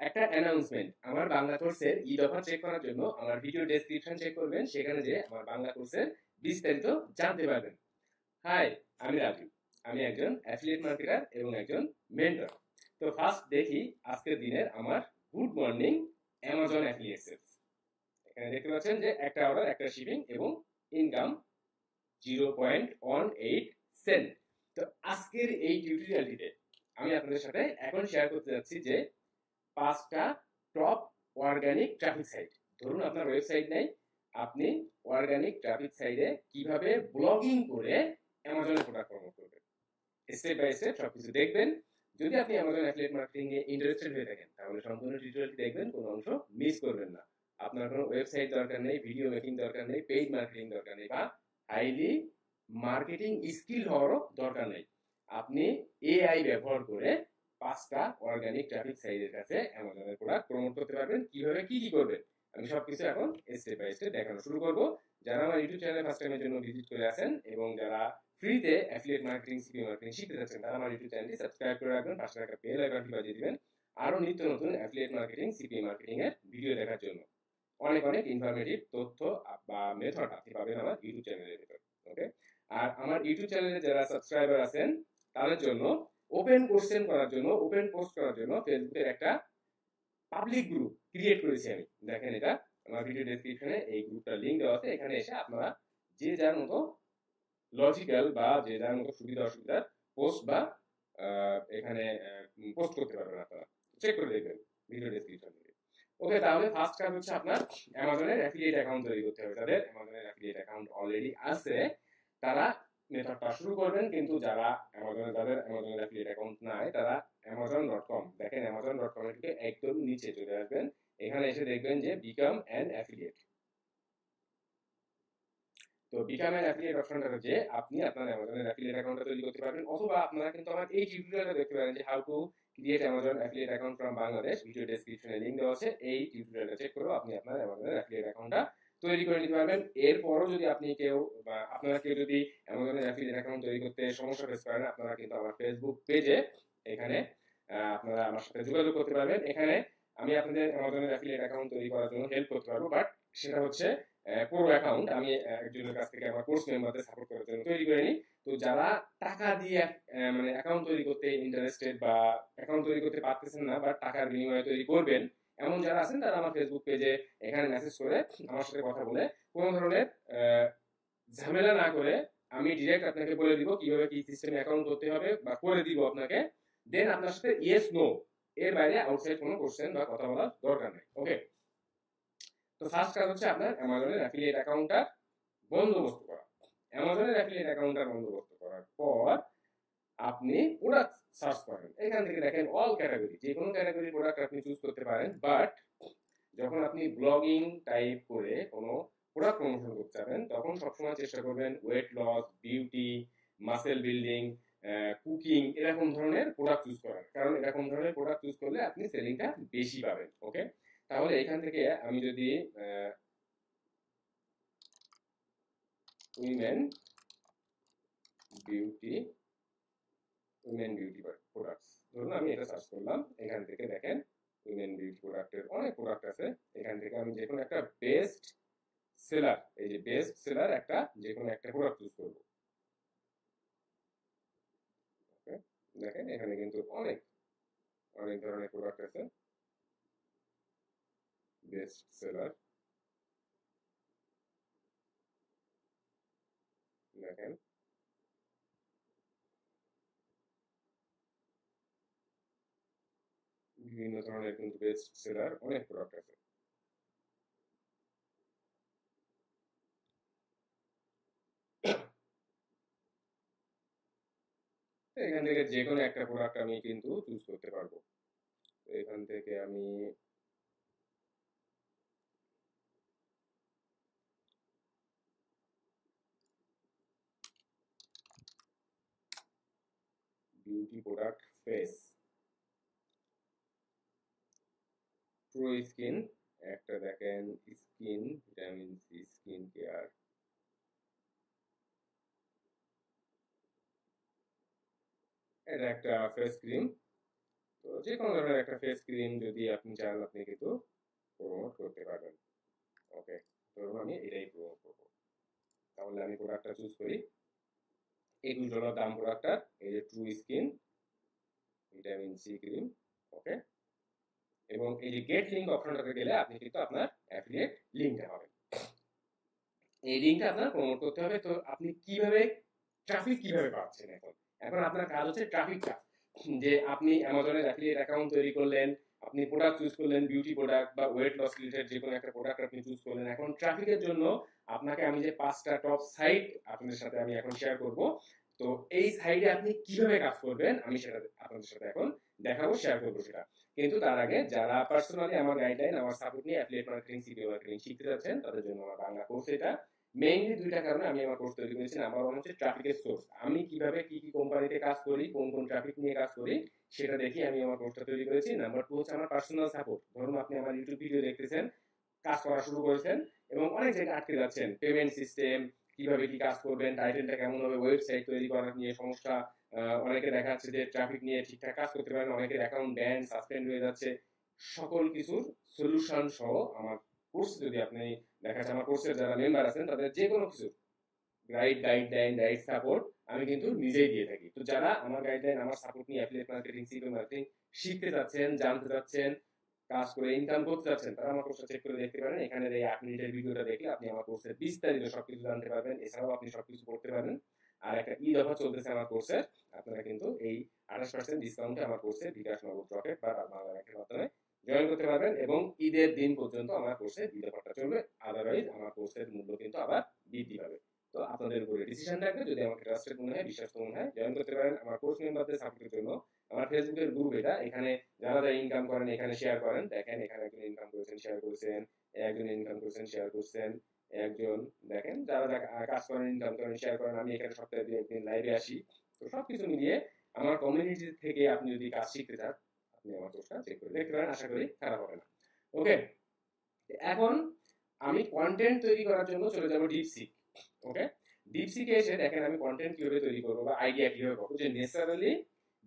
একটা অ্যানাউন্সমেন্ট, আমার বাংলা কোর্সের ই-দফা চেক করার জন্য আমার ভিডিও ডেসক্রিপশন চেক করবেন, সেখানে যে আমার বাংলা কোর্সের বিস্তারিত জানতে পারবেন। হাই, আমি রাজু। আমি একজন অ্যাফিলিয়েট মার্কেটার এবং একজন মেন্টর। তো ফার্স্ট দেখি আজকের দিনের আমার good morning Amazon affiliate sales. এখানে দেখতে পাচ্ছেন যে একটা অর্ডার, একটা শিপিং এবং ইনকাম 0.18 সেন্ট। তো আজকের এই টিউটোরিয়ালটিতে আমি আপনাদের সাথে এখন শেয়ার করতে যাচ্ছি যে 5টা টপ অর্গানিক ট্রাফিক সাইট। ধরুন আপনার ওয়েবসাইট নেই, আপনি অর্গানিক ট্রাফিক সাইটে কিভাবে ব্লগিং করে অ্যামাজনে প্রোডাক্ট প্রমোট করবেন, স্টেপ বাই স্টেপ সবকিছু দেখবেন। যদি আপনি অ্যামাজন অ্যাফিলিয়েট মার্কেটিং এ ইন্টারেস্টেড হয়ে থাকেন তাহলে সম্পূর্ণ টিউটোরিয়ালটি দেখবেন, কোনো অংশ মিস করবেন না। আপনার কোনো ওয়েবসাইট দরকার নেই, ভিডিও মেকিং দরকার নেই, পেইড মার্কেটিং দরকার নেই, বা হাইলি মার্কেটিং স্কিল হওয়ারও দরকার নেই। আপনি এআই ব্যবহার করে 5টা অর্গানিক ট্রাফিক সাইটের কাছে অ্যামাজনের প্রোডাক্ট প্রমোট করতে পারবেন। কিভাবে কি কি করবেন আমি সবকিছু এখন স্টেপ বাই স্টেপ দেখানো শুরু করব। যারা আমার ইউটিউব চ্যানেলে ফার্স্ট টাইমের জন্য ভিজিট করে আসেন এবং যারা ফ্রিতে অ্যাফিলিয়েট মার্কেটিং, সিপি মার্কেটিং শিখতে যাচ্ছেন, তারা আমার ইউটিউব চ্যানেলটি সাবস্ক্রাইব করে রাখবেন, পাশে থাকা বেল আইকনটি বাজিয়ে দিবেন আরো নিত্য নতুন অ্যাফিলিয়েট মার্কেটিং, সিপি মার্কেটিং এর ভিডিও দেখার জন্য। অনেক অনেক ইনফরমেটিভ তথ্য বা মেথড আপনি পাবেন আমার ইউটিউব চ্যানেলের ভিতর। ওকে, আর আমার ইউটিউব চ্যানেলে যারা সাবস্ক্রাইবার আছেন তাদের জন্য ওপেন কোশ্চেন করার জন্য, ওপেন পোস্ট করার জন্য ফেসবুকের একটা পাবলিক গ্রুপ ক্রিয়েট করেছি আমি। দেখেন, এটা আমার ভিডিও ডেসক্রিপশনে এই গ্রুপটার লিংক দেওয়া আছে। এখানে এসে আপনারা যে যার মতো লজিক্যাল বা যে যার মতো সুবিধা অসুবিধার পোস্ট বা এখানে পোস্ট করতে পারবেন। আপনারা চেক করে দেখবেন ভিডিও ডেসক্রিপশন থেকে। ওকে, তাহলে ফার্স্ট কাজ হচ্ছে আপনার অ্যামাজনের অ্যাফিলিয়েট অ্যাকাউন্ট তৈরি করতে হবে। যাদের অ্যামাজনের অ্যাফিলিয়েট অ্যাকাউন্ট অলরেডি আছে তারা মেথডটা শুরু করবেন, কিন্তু যারা যাদের অ্যামাজনের অ্যাফিলিয়েট অ্যাকাউন্ট নাই তারা amazon.com, দেখেন amazon.com এর থেকে একদম নিচে চলে আসবেন। এখানে এসে দেখবেন যে বিকাম অ্যান অ্যাফিলিয়েট। তো বিকাম অ্যান অ্যাফিলিয়েট অপশনটা যে আপনি আপনার অ্যামাজনের অ্যাফিলিয়েট অ্যাকাউন্টটা তৈরি করতে পারবেন, অথবা আপনারা কিন্তু আমার এই টিউটোরিয়ালটা দেখতে পারেন যে how to create Amazon affiliate account from Bangladesh. Video ডেসক্রিপশনে লিংক দেওয়া আছে, এই টিউটোরিয়ালটা চেক করে আপনি আপনার অ্যামাজনের অ্যাফিলিয়েট অ্যাকাউন্টটা তৈরি করে নিতে পারবেন। এরপরও যদি আপনি কেউ বা আপনারা কেউ যদি অ্যামাজনের অ্যাফিলিয়েট অ্যাকাউন্ট তৈরি করতে সমস্যা ফেস করেন, আপনারা কিন্তু আমার ফেসবুক পেজে এখানে আপনারা আমার সাথে যোগাযোগ করতে পারবেন। এখানে আমি আপনাদের অ্যামাজনের অ্যাফিলিয়েট অ্যাকাউন্ট তৈরি করার জন্য হেল্প করতে পারবো, বাট সেটা হচ্ছে পুরো অ্যাকাউন্ট আমি একজনের কাছ থেকে আমার কোর্স মেম্বারদের সাপোর্ট করার জন্য তৈরি করে নিই। তো যারা টাকা দিয়ে মানে অ্যাকাউন্ট তৈরি করতে ইন্টারেস্টেড বা অ্যাকাউন্ট তৈরি করতে পারতেছেন না বা টাকার বিনিময়ে তৈরি করবেন, এমন যারা আছেন তারা আমার ফেসবুক পেজে এখানে মেসেজ করে আমার সাথে কথা বলে কোনো ধরনের ঝামেলা না করে আমি ডিরেক্ট আপনাকে বলে দিব কিভাবে কি সিস্টেমে অ্যাকাউন্ট করতে হবে বা করে দিব আপনাকে। দেন আপনার সাথে ইয়েস নো এর বাইরে আউটসাইড কোনো কোশ্চেন বা কথা বলার দরকার নেই। ওকে, তো ফার্স্ট কাজ হচ্ছে আপনার অ্যামাজনের অ্যাফিলিয়েট অ্যাকাউন্টটা বন্দোবস্ত করা। অ্যামাজনের অ্যাফিলিয়েট অ্যাকাউন্টটা বন্দোবস্ত করার পর আপনি প্রোডাক্ট সার্চ করেন। এখান থেকে দেখেন অল ক্যাটাগরি, যে কোনো ক্যাটাগরি প্রোডাক্ট আপনি চুজ করতে পারেন। বাট যখন আপনি ব্লগিং টাইপ করে কোনো প্রোডাক্ট প্রমোশন করতে যাবেন তখন সবসময় চেষ্টা করবেন weight loss, beauty, muscle building, cooking এরকম ধরনের প্রোডাক্ট চুজ করার, কারণ এরকম ধরনের প্রোডাক্ট চুজ করলে আপনি সেলিংটা বেশি পাবেন। ওকে, তাহলে এখান থেকে আমি যদি উইমেন বিউটি প্রোডাক্টস ধরুন আমি এটা সার্চ করলাম, এখান থেকে দেখেন উইমেন বিউটি প্রোডাক্টের অনেক প্রোডাক্ট আছে। এখান থেকে আমি যে কোনো একটা বেস্ট সেলার, এই যে বেস্ট সেলার একটা যে কোনো একটা প্রোডাক্ট চুজ করব। ওকে, দেখেন এখানে কিন্তু অনেক অনেক ধরনের প্রোডাক্ট আছে। বেস্ট সেলার দেখেন, বিভিন্ন ধরনের কিন্তু বেস্ট সেলার অনেক প্রোডাক্ট আছে। এখান থেকে যে কোনো একটা প্রোডাক্ট আমি কিন্তু চুজ করতে পারবো। এখান থেকে আমি beauty product face pro skin একটা দেখেন, skin vitamin C skin care, এটা একটা ফেস ক্রিম। তো তো যে কোনো ধরনের একটা ফেস ক্রিম যদি আপনি চান আপনি কিন্তু প্রমোট করতে পারবেন। ওকে, ধরুন আমি এটাই প্রমোট করবো, তাহলে আমি প্রোডাক্টটা চুজ করি। $21 দাম প্রোডাক্টটার। এই যে true skin vitamin C cream. Okay, এবং এই যে গেট লিঙ্ক অপশনটাতে গেলে আপনি কিন্তু আপনার অ্যাফিলিয়েট লিঙ্কটা পাবেন। এই লিঙ্কটা আপনার প্রমোট করতে হবে। তো আপনি কিভাবে ট্রাফিক কিভাবে পাচ্ছেন? এখন এখন আপনার কাজ হচ্ছে ট্রাফিকটা, যে আপনি অ্যামাজনের অ্যাফিলিয়েট অ্যাকাউন্ট তৈরি করলেন, আপনি প্রোডাক্ট চুজ করলেন, বিউটি প্রোডাক্ট বা ওয়েট লস রিলেটেড যে কোনো একটা প্রোডাক্ট আপনি চুজ করলেন। এখন ট্রাফিকের জন্য আপনাকে আমি যে 5টা টপ সাইট আপনাদের সাথে আমি এখন শেয়ার করব। তো এই সাইডে আপনি কিভাবে কাজ করবেন আমি সেটা আপনাদের সাথে এখন দেখাবো, শেয়ার করবো সেটা। কিন্তু তার আগে যারা পার্সোনালি আমার গাইডলাইন, আমার সাপোর্ট নিয়ে অ্যাফিলিয়েট মার্কেটিং, সিপিও মার্কেটিং শিখতে যাচ্ছেন, তাদের জন্য আমার বাংলা কোর্স এটা। মেইনলি দুইটা কারণে আমি আমার কোর্স তৈরি করেছি। নাম্বার ওয়ান হচ্ছে ট্রাফিকের সোর্স, আমি কিভাবে কি কি কোম্পানিতে কাজ করি, কোন কোন ট্রাফিক নিয়ে কাজ করি সেটা দেখি আমি আমার কোর্সটা তৈরি করেছি। নাম্বার টু হচ্ছে আমার পার্সোনাল সাপোর্ট। ধরুন আপনি আমার ইউটিউব ভিডিও দেখতেছেন, কাজ করা শুরু করেছেন এবং অনেক জায়গায় আটকে যাচ্ছেন, পেমেন্ট সিস্টেম কিভাবে কি কাজ করবেন, টাইটেলটা কেমন হবে, ওয়েবসাইট তৈরি করার নিয়ে সমস্যা, অনেকে দেখা যাচ্ছে যে ট্রাফিক নিয়ে ঠিকঠাক কাজ করতে পারেন, অনেকের অ্যাকাউন্ট ব্যান সাসপেন্ড হয়ে যাচ্ছে। সকল কিছুর সলিউশন সহ আমার কোর্স, যদি আপনি দেখা যাচ্ছে আমার কোর্সের যারা মেম্বার আছেন তাদের যে কোনো কিছু গাইডলাইন, রাইট সাপোর্ট আমি কিন্তু নিজেই দিয়ে থাকি। তো যারা আমার গাইডলাইন, আমার সাপোর্ট নিয়ে অ্যাফিলিয়েট মার্কেটিং, সিপিও মার্কেটিং শিখতে যাচ্ছেন, জানতে যাচ্ছেন, কাজ করে ইনকাম করতে যাচ্ছেন, তারা আমার কোর্সটা চেক করে দেখতে পারেন। এখানে এই 8 মিনিটের ভিডিওটা দেখলে আপনি আমার কোর্সের বিস্তারিত সবকিছু জানতে পারবেন। এছাড়াও আপনি সবকিছু পড়তে পারবেন। আর একটা ঈদ অফার চলতেছে আমার কোর্সের, আপনারা কিন্তু এই 28% ডিসকাউন্টে আমার কোর্সে বিকাশ, নগদ, রকেট বা বাংলা ব্যাংকের মাধ্যমে জয়েন করতে পারবেন এবং ঈদের দিন পর্যন্ত আমার কোর্সে ঈদ অফারটা চলবে। আদারওয়াইজ আমার কোর্সের মূল্য কিন্তু আবার বৃদ্ধি পাবে। তো আপনাদের উপরে ডিসিশন থাকবে, যদি আমাকে ট্রাস্টেড মনে হয়, বিশ্বস্ত মনে হয়, জয়েন করতে পারেন। আমার কোর্স মেম্বারদের সাপোর্টের জন্য আমার ফেসবুকের গ্রুপ এটা, এখানে যারা যারা ইনকাম করেন এখানে শেয়ার করেন। দেখেন এখানে একজন ইনকাম করেছেন, শেয়ার করেছেন, একজন ইনকাম করেছেন, শেয়ার করছেন, একজন, দেখেন যারা কাজ করেন, ইনকাম করেন, শেয়ার করেন। আমি এখানে সপ্তাহে 2-1 দিন লাইভে আসি। তো সবকিছু মিলিয়ে আমার কমিউনিটি থেকে আপনি যদি কাজ শিখতে চান আপনি আমার কোর্সটা চেক করে দেখতে পারেন, আশা করি খারাপ হবে না। ওকে, এখন আমি কন্টেন্ট তৈরি করার জন্য চলে যাব ডিপসিক। ওকে, ডিপসিকে এসে দেখেন আমি কন্টেন্ট কিভাবে তৈরি করবো বা আইডিয়া কিভাবে পাবো, যে naturally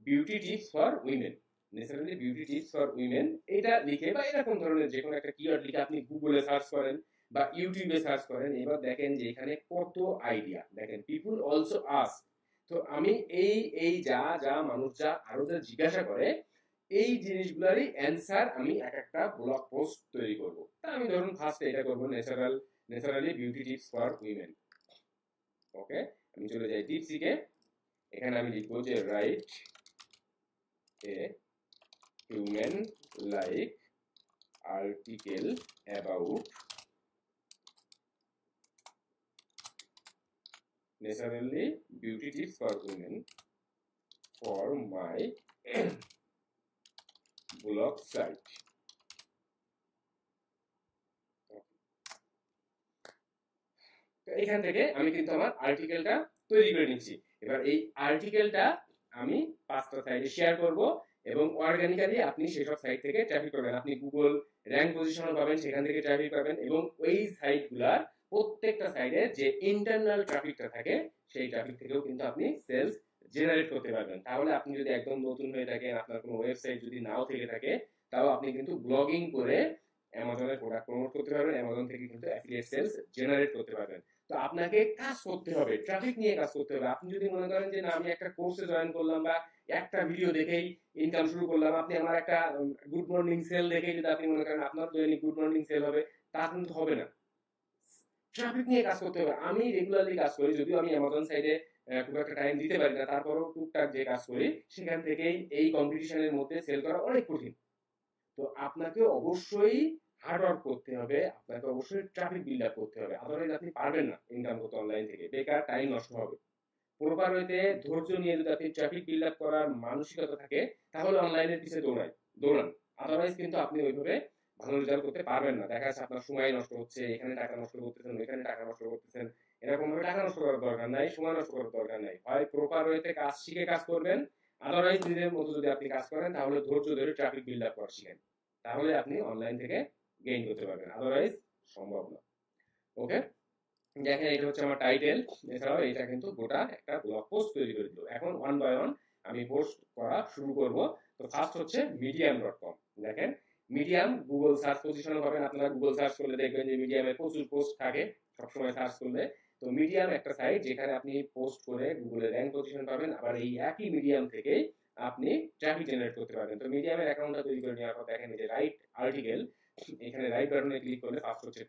beauty tips for women, naturally beauty tips for women এটা লিখে বা এরকম ধরনের যে কোনো একটা কিওয়ার্ড লিখে আপনি গুগলে সার্চ করেন বা ইউটিউবে সার্চ করেন। এবার দেখেন যে এখানে কত আইডিয়া, দেখেন পিপুল অলসো আস্ক। তো আমি এই যা যা মানুষ যা আরো যা জিজ্ঞাসা করে এই জিনিসগুলোরই অ্যান্সার আমি এক একটা ব্লগ পোস্ট তৈরি করব। তা আমি ধরুন ফার্স্ট এটা করবো, naturally beauty tips for women. Okay, আমি চলে যাই ডিপসিকে। এখানে আমি লিখবো যে write a human like article about naturally beauty tips for women for my blog site. এখান থেকে আমি কিন্তু আমার আর্টিকেলটা তৈরি করে নিচ্ছি। এবার এই আর্টিকেলটা আমি 5টা সাইটে শেয়ার করব এবং অর্গানিক্যালি আপনি সেসব সাইট থেকে ট্রাফিক পাবেন। আপনি গুগল র্যাঙ্ক পজিশনও পাবেন, সেখান থেকে ট্রাফিক পাবেন এবং ওই সাইটগুলার প্রত্যেকটা সাইডে যে ইন্টারনাল ট্রাফিকটা থাকে সেই ট্রাফিক থেকেও কিন্তু আপনি সেলস জেনারেট করতে পারবেন। তাহলে আপনি যদি একদম নতুন হয়ে থাকেন, আপনার কোনো ওয়েবসাইট যদি নাও থেকে থাকে, তাও আপনি কিন্তু ব্লগিং করে অ্যামাজনের প্রোডাক্ট প্রমোট করতে পারবেন, অ্যামাজন থেকে কিন্তু অ্যাফিলিয়েট সেলস জেনারেট করতে পারবেন। তো আপনাকে কাজ করতে হবে, ট্রাফিক নিয়ে কাজ করতে হবে। আপনি যদি মনে করেন যে না আমি একটা কোর্সে জয়েন করলাম বা একটা ভিডিও দেখেই ইনকাম শুরু করলাম, আপনি আমার একটা গুড মর্নিং সেল দেখেই যদি আপনি মনে করেন আপনার দৈনিক গুড মর্নিং সেল হবে, তা কিন্তু হবে না। ট্রাফিক নিয়ে কাজ করতে হবে। আমি রেগুলারলি কাজ করি, যদিও আমি অ্যামাজন সাইডে খুব একটা টাইম দিতে পারি না, তারপরেও টুকটাক যে কাজ করি সেখান থেকেই এই কম্পিটিশনের মধ্যে সেল করা অনেক কঠিন। তো আপনাকে অবশ্যই হার্ড ওয়ার্ক করতে হবে, আপনাকে অবশ্যই ট্রাফিক বিল্ড আপ করতে হবে, আদারওয়াইজ আপনি পারবেন না ইনকাম করতে অনলাইন থেকে, বেকার টাইম নষ্ট হবে। প্রপার ওয়েতে ধৈর্য নিয়ে যদি আপনি ট্রাফিক বিল্ড আপ করার মানসিকতা থাকে তাহলে অনলাইনের পিছিয়ে দৌড়ান, আদারওয়াইজ কিন্তু আপনি ওইভাবে ভালো রেজাল্ট করতে পারবেন না। দেখা যাচ্ছে আপনার সময় নষ্ট হচ্ছে, এখানে টাকা নষ্ট করতেছেন, এখানে টাকা নষ্ট করতেছেন। এরকম ভাবে টাকা নষ্ট করার দরকার নাই, সময় নষ্ট করার দরকার নাই। হয় প্রপার ওয়েতে কাজ শিখে কাজ করবেন, আদারওয়াইজ নিজের মতো যদি আপনি কাজ করেন তাহলে ধৈর্য ধরে ট্রাফিক বিল্ড আপ করা শিখেন, তাহলে আপনি অনলাইন থেকে গেইন করতে পারবেন, আদারওয়াইজ সম্ভব না। ওকে, দেখেন এটা হচ্ছে আমার টাইটেল। এছাড়াও এটা কিন্তু গোটা একটা ব্লগ পোস্ট তৈরি করে দিল। এখন ওয়ান বাই ওয়ান আমি পোস্ট করা শুরু করব। তো ফার্স্ট হচ্ছে medium.com। দেখেন মিডিয়াম গুগল সার্চ পজিশনে পাবেন, আপনারা গুগল সার্চ করলে দেখবেন যে মিডিয়ামে প্রচুর পোস্ট থাকে সবসময় সার্চ করলে। তো মিডিয়াম একটা সাইট যেখানে আপনি পোস্ট করে গুগলে র্যাঙ্ক পজিশন পাবেন, আবার এই একই মিডিয়াম থেকেই আপনি ট্রাফিক জেনারেট করতে পারবেন। তো মিডিয়ামের অ্যাকাউন্টটা তৈরি করে নেওয়ার পর দেখেন যে রাইট আর্টিকেল, এখানে রাইট বাটনে ক্লিক করলে ফার্স্ট হচ্ছে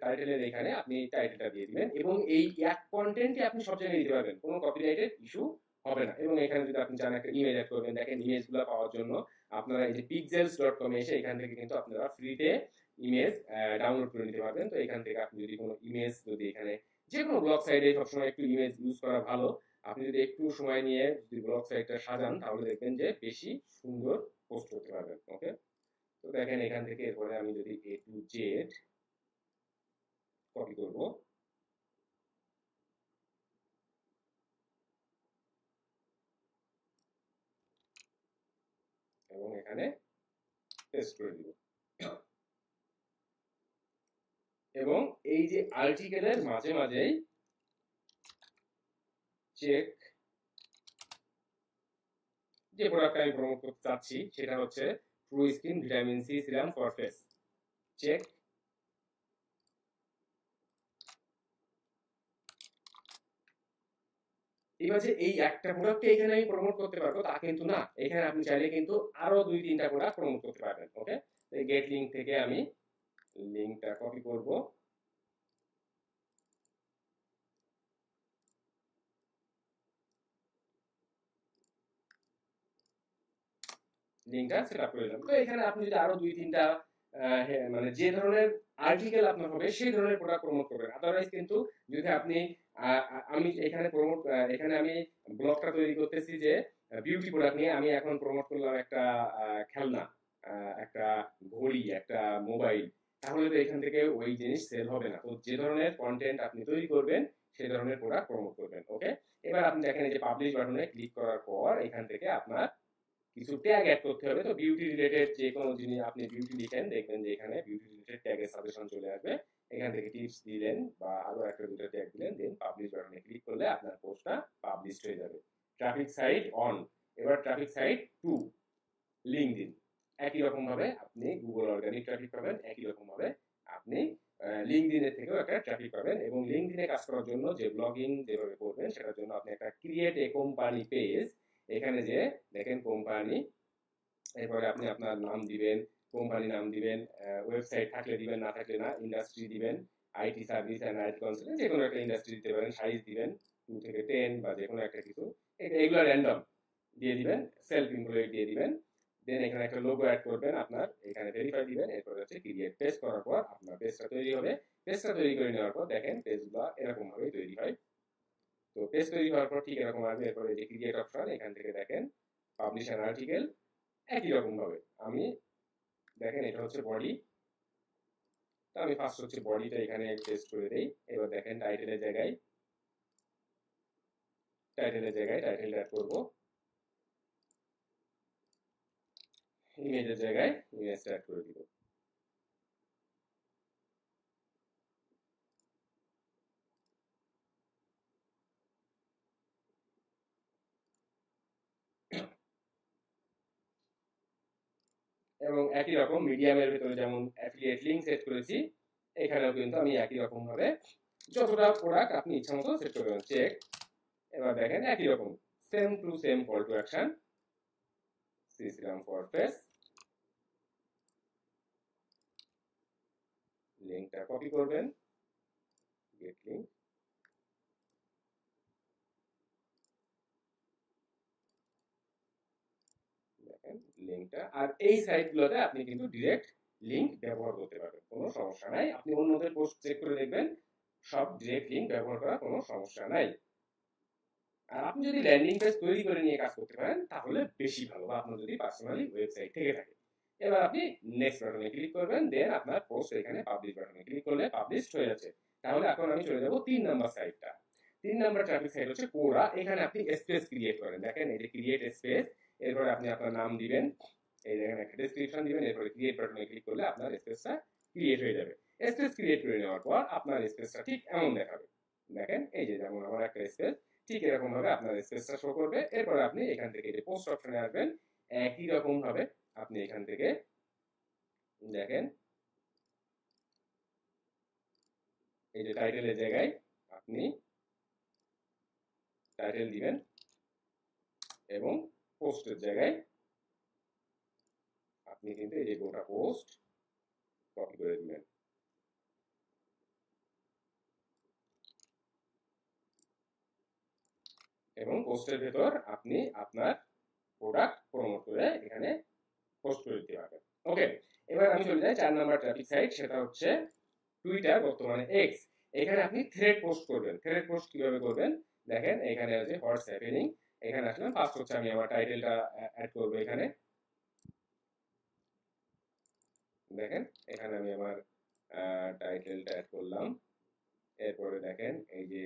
টাইটেলের এখানে আপনি টাইটেলটা দিয়ে দিবেন এবং এই এক কন্টেন্টই আপনি সব জায়গায় দিতে পারবেন, কোনো কপিরাইটের ইস্যু হবে না। এবং এখানে যদি আপনি চান একটা ইমেজ অ্যাড করবেন, দেখেন ইমেজগুলো পাওয়ার জন্য আপনারা এই যে pixels.com এসে এখান থেকে কিন্তু আপনারা ফ্রিতে ইমেজ ডাউনলোড করে নিতে পারবেন। তো এখান থেকে আপনি যদি কোনো ইমেজ, যদি এখানে যে কোনো ব্লগ সাইটে সবসময় একটু ইমেজ ইউজ করা ভালো, আপনি যদি একটু সময় নিয়ে যদি ব্লগ সাইটটা সাজান তাহলে দেখবেন যে বেশি সুন্দর পোস্ট করতে পারবেন। ওকে, তো দেখেন এখান থেকে এরপরে আমি যদি A to Z কপি করব এবং এখানে পেস্ট করে দিব। এবং এই যে আর্টিকেলের মাঝে মাঝেই চেক, যে প্রোডাক্ট আমি প্রমোট করতে চাচ্ছি সেটা হচ্ছে true skin vitamin C serum for face, check. এবার যে এই একটা প্রোডাক্টকে এখানে আমি প্রমোট করতে পারবো তা কিন্তু না, এখানে আপনি চাইলে কিন্তু আরো 2-3টা প্রোডাক্ট প্রমোট করতে পারবেন। ওকে, এই গেট লিঙ্ক থেকে আমি লিঙ্কটা কপি করব, লিঙ্কটা সেট আপ করে দিলাম। তো এখানে আপনি যদি আরো 2-3টা মানে যে ধরনের আর্টিকেল আপনার হবে সেই ধরনের প্রোডাক্ট প্রমোট করবেন। আদারওয়াইজ কিন্তু যদি আপনি আমি এখানে এখানে আমি ব্লগটা তৈরি করতেছি যে বিউটি প্রোডাক্ট নিয়ে, আমি এখন প্রমোট করলাম একটা খেলনা, একটা ঘড়ি, একটা মোবাইল, তাহলে তো এখান থেকে ওই জিনিস সেল হবে না। তো যে ধরনের কন্টেন্ট আপনি তৈরি করবেন সেই ধরনের প্রোডাক্ট প্রমোট করবেন। ওকে, এবার আপনি দেখেন এই যে পাবলিশ বাটনে ক্লিক করার পর এখান থেকে আপনার কিছু ট্যাগ অ্যাড করতে হবে। তো বিউটি রিলেটেড যে কোনো জিনিস আপনি বিউটি লিখেন, দেখবেন যে এখানে বিউটি রিলেটেড ট্যাগের সাজেশন চলে আসবে। এখান থেকে টিপস দিলেন বা আরো একটা দুটো ট্যাগ দিলেন, দেন পাবলিশ বাটনে ক্লিক করলে আপনার পোস্টটা পাবলিশ হয়ে যাবে। Traffic site on. এবার ট্রাফিক সাইট 2 লিঙ্কডইন। একই রকম ভাবে আপনি গুগল অর্গানিক ট্রাফিক পাবেন, একই রকম ভাবে আপনি লিঙ্কডইনের থেকেও একটা ট্রাফিক পাবেন। এবং লিঙ্কডইনে কাজ করার জন্য যে ব্লগিং যেভাবে করবেন সেটার জন্য আপনি একটা ক্রিয়েট এ কোম্পানি পেজ, এখানে যে দেখেন কোম্পানি, এরপরে আপনি আপনার নাম দিবেন, কোম্পানি নাম দিবেন, ওয়েবসাইট থাকলে দিবেন, না থাকলে না, ইন্ডাস্ট্রি দিবেন, IT service and IT consultant, যে কোনো একটা ইন্ডাস্ট্রি দিতে পারেন, সাইজ দিবেন 2 থেকে 10 বা যে কোনো একটা কিছু, এগুলো র্যান্ডম দিয়ে দিবেন, সেলফ এমপ্লয়েড দিয়ে দিবেন। দেন এখানে একটা লোগো অ্যাড করবেন, আপনার এখানে ভেরিফাই দিবেন, এরপর হচ্ছে ক্রিয়েট। পেজ করার পর আপনার পেজটা তৈরি হবে। পেজটা তৈরি করে নেওয়ার পর দেখেন পেজগুলো এরকম ভাবে তৈরি হয়। তো পেজ তৈরি হওয়ার পর ঠিক এরকম আসবে। এরপরে যে ক্রিয়েট অপশন, এখান থেকে দেখেন পাবলিশ অ্যান আর্টিকেল, একই রকম ভাবে আমি দেখেন এটা হচ্ছে বডি, তো আমি ফার্স্ট হচ্ছে বডিটা এখানে পেস্ট করে দেই। এবার দেখেন টাইটেলের জায়গায় টাইটেল অ্যাড করব, ইমেজের জায়গায় ইমেজ অ্যাড করে দিব। এবং একই রকম মিডিয়ামের ভিতরে যেমন অ্যাফিলিয়েট লিংক সেট করেছি, এখানেও কিন্তু আমি একই রকম ভাবে যতটা প্রোডাক্ট আপনি ইচ্ছা মতো সেট করবেন, চেক। এবার দেখেন একই রকম same to same call to action, serum for face, লিংকটা কপি করবেন, গেট লিংক, দেখেন লিংকটা। আর এই সাইটগুলোতে আপনি কিন্তু ডিরেক্ট লিংক ব্যবহার করতে পারবেন, কোনো সমস্যা নাই। আপনি অন্যদের পোস্ট চেক করে দেখবেন, সব ডিরেক্ট লিংক ব্যবহার করা কোনো সমস্যা নাই। আর আপনি যদি ল্যান্ডিং পেজ তৈরি করে নিয়ে কাজ করতে পারেন তাহলে বেশি ভালো, বা আপনার যদি পার্সোনালি ওয়েবসাইট থেকে থাকে। এবার আপনি নেক্সট বাটনে ক্লিক করবেন, দেন আপনার পোস্ট এখানে পাবলিশ বাটনে ক্লিক করলে পাবলিশ হয়ে যাচ্ছে। তাহলে এখন আমি চলে যাব 3 নাম্বার সাইটটা। 3 নাম্বার ট্রাফিক সাইট হচ্ছে কোরা। এখানে আপনি স্পেস ক্রিয়েট করেন, দেখেন এই যে ক্রিয়েট স্পেস, এরপর আপনি আপনার নাম দিবেন, এই দেখেন একটা ডেসক্রিপশন দিবেন, এরপরে ক্রিয়েট বাটনে ক্লিক করলে আপনার স্পেসটা ক্রিয়েট হয়ে যাবে। স্পেস ক্রিয়েট করে নেওয়ার পর আপনার স্পেসটা ঠিক এমন দেখাবে। দেখেন এই যে যেমন আমার একটা স্পেস, ঠিক এরকম ভাবে আপনার স্পেসটা শো করবে। এরপর আপনি এখান থেকে যে পোস্ট অপশনে আসবেন, একই রকম ভাবে আপনি এখান থেকে দেখেন এই যে টাইটেলের জায়গায় আপনি টাইটেল দিবেন এবং পোস্টের জায়গায় আপনি কিন্তু এই যে গোটা পোস্ট কপি করে দিবেন। এবং পোস্টের ভেতর আপনি আপনার প্রোডাক্ট প্রমোট করে এখানে পোস্ট করে দিতে পারবেন। ওকে, এবার আমি চলে যাই 4 নাম্বার ট্রাফিক সাইট, সেটা হচ্ছে টুইটার, বর্তমানে এক্স। এখানে আপনি থ্রেড পোস্ট করবেন। থ্রেড পোস্ট কিভাবে করবেন দেখেন, এখানে আছে হোয়াটস হ্যাপেনিং, এখানে আসলাম। ফার্স্ট হচ্ছে আমি আমার টাইটেলটা অ্যাড করবো এখানে। দেখেন এখানে আমি আমার টাইটেলটা অ্যাড করলাম। এরপরে দেখেন এই যে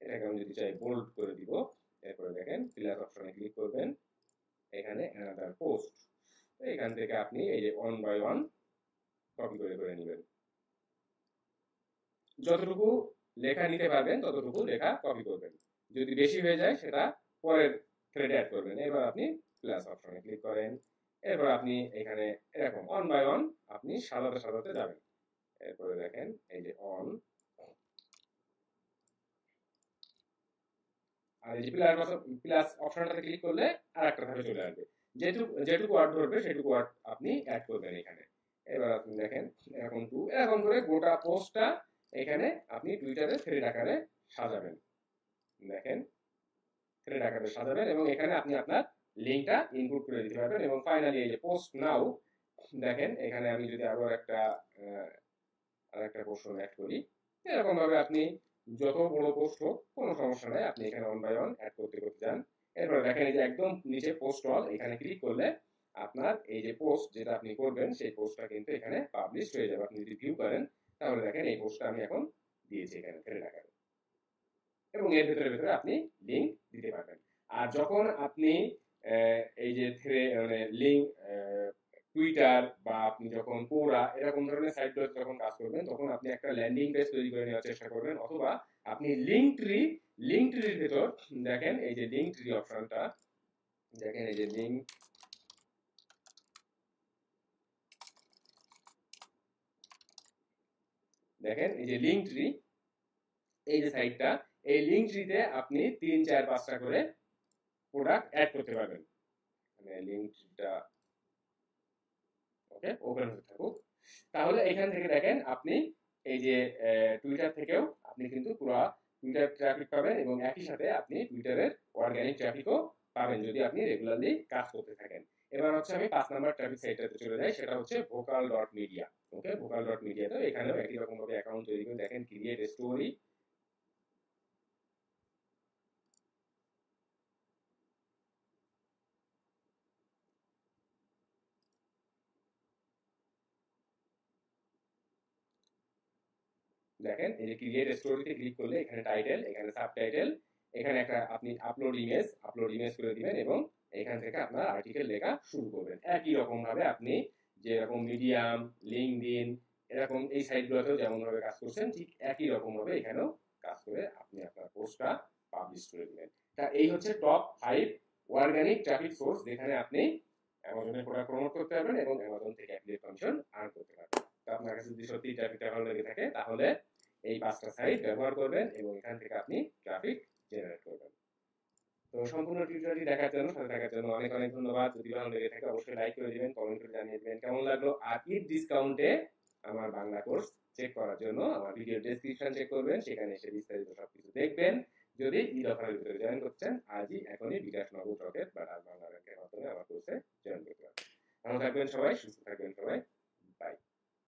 এটাকে আমি যদি চাই বোল্ড করে দিব। এরপরে দেখেন প্লাস অপশনে ক্লিক করবেন, এখানে অ্যানাদার পোস্ট, এখান থেকে আপনি এই যে 1 বাই 1 কপি করে করে নেবেন। যতটুকু লেখা নিতে পারবেন ততটুকু লেখা কপি করবেন, যদি বেশি হয়ে যায় সেটা পরের থ্রেডে অ্যাড করবেন। এবার আপনি প্লাস অপশনে ক্লিক করেন, এরপর আপনি এখানে এরকম 1 বাই 1 আপনি সাজাতে সাজাতে যাবেন। এরপরে দেখেন এই যে অন, আর এই যে প্লাস অপশনটাতে ক্লিক করলে আর একটা ধাপে চলে আসবে। যেটুকু ওয়ার্ড ধরবে সেটুকু ওয়ার্ড আপনি অ্যাড করবেন এখানে। এবার আপনি দেখেন এরকম এরকম করে গোটা পোস্টটা এখানে আপনি টুইটারে থ্রেড আকারে সাজাবেন। দেখেন থ্রেড আকারে সাজাবেন এবং এখানে আপনি আপনার লিঙ্কটা ইনপুট করে দিতে পারবেন। এবং ফাইনালি এই যে পোস্ট নাও, দেখেন এখানে আমি যদি আরো আরেকটা পোস্ট অ্যাড করি, এরকম ভাবে আপনি যত বড় পোস্ট হোক কোনো সমস্যা নাই, আপনি এখানে 1 বাই 1 অ্যাড করতে করতে যান। এরপর দেখেন এই যে একদম নিচে পোস্ট অল, এখানে ক্লিক করলে আপনার এই যে পোস্ট যেটা আপনি করবেন সেই পোস্টটা কিন্তু এখানে পাবলিশ হয়ে যাবে। আপনি যদি ভিউ করেন তাহলে দেখেন এই পোস্টটা আমি এখন দিয়েছি এখানে থ্রেড আকারে, এবং এর ভেতরে আপনি লিঙ্ক দিতে পারবেন। আর যখন আপনি এই যে মানে লিঙ্ক টুইটার বা আপনি যখন কোরা এরকম ধরনের সাইটগুলো যখন কাজ করবেন, তখন আপনি একটা ল্যান্ডিং পেজ তৈরি করে নেওয়ার চেষ্টা করবেন, অথবা আপনি লিঙ্ক ট্রির ভেতর দেখেন এই যে লিঙ্ক ট্রি অপশনটা, দেখেন এই যে দেখেন এই যে লিঙ্ক ট্রি, এই যে সাইটটা, এই লিঙ্ক ট্রিতে আপনি 3, 4, 5টা করে প্রোডাক্ট অ্যাড করতে পারবেন। মানে লিঙ্ক ট্রিটা ওকে ওপেন হতে থাকুক। তাহলে এখান থেকে দেখেন আপনি এই যে টুইটার থেকেও আপনি কিন্তু পুরো টুইটার ট্রাফিক পাবেন, এবং একই সাথে আপনি টুইটারের অর্গানিক ট্রাফিকও পাবেন যদি আপনি রেগুলারলি কাজ করতে থাকেন। এবার হচ্ছে আমি 5 নাম্বার ট্রাফিক সাইটটাতে চলে যাই, সেটা হচ্ছে vocal.media। ওকে, vocal.media তো এখানেও একই রকম ভাবে অ্যাকাউন্ট তৈরি করে দেখেন ক্রিয়েট স্টোরি, দেখেন এই যে ক্রিয়েট স্টোরিতে ক্লিক করলে এখানে টাইটেল, এখানে সাবটাইটেল, এখানে একটা আপনি আপলোড ইমেজ করে দিবেন, এবং এখান থেকে আপনার আর্টিকেল লেখা শুরু করবেন। একই রকম ভাবে আপনি যেরকম মিডিয়াম, লিঙ্কডইন এরকম এই সাইটগুলোতেও যেমন ভাবে কাজ করছেন, ঠিক একই রকম ভাবে এখানেও কাজ করে আপনি আপনার পোস্টটা পাবলিশ করে দিবেন। তা এই হচ্ছে টপ 5 অর্গানিক ট্রাফিক সোর্স যেখানে আপনি অ্যামাজনের প্রোডাক্ট প্রমোট করতে পারবেন এবং অ্যামাজন থেকে অ্যাফিলিয়েট কমিশন আর্ন করতে পারবেন। তো আপনার কাছে যদি সত্যি ট্রাফিকটা ভালো লেগে থাকে তাহলে এই 5টা সাইট ব্যবহার করবেন এবং এখান থেকে আপনি ট্রাফিক জেনারেট করবেন। তো সম্পূর্ণ টিউটোরিয়ালটি দেখার জন্য, সাথে থাকার জন্য অনেক অনেক ধন্যবাদ। যদি ভালো লেগে থাকে অবশ্যই লাইক করে দিবেন, কমেন্ট করে জানিয়ে দিবেন কেমন লাগলো। আর ঈদ ডিসকাউন্টে আমার বাংলা কোর্স চেক করার জন্য আমার ভিডিও ডেসক্রিপশন চেক করবেন, সেখানে এসে বিস্তারিত সবকিছু দেখবেন। যদি ঈদ অফারের ভিতরে জয়েন করতে চান, আজই এখনই বিকাশ, নগদ, রকেট বা বাংলা ব্যাংকের মাধ্যমে আমার কোর্সে জয়েন করতে পারেন। ভালো থাকবেন সবাই, সুস্থ থাকবেন সবাই।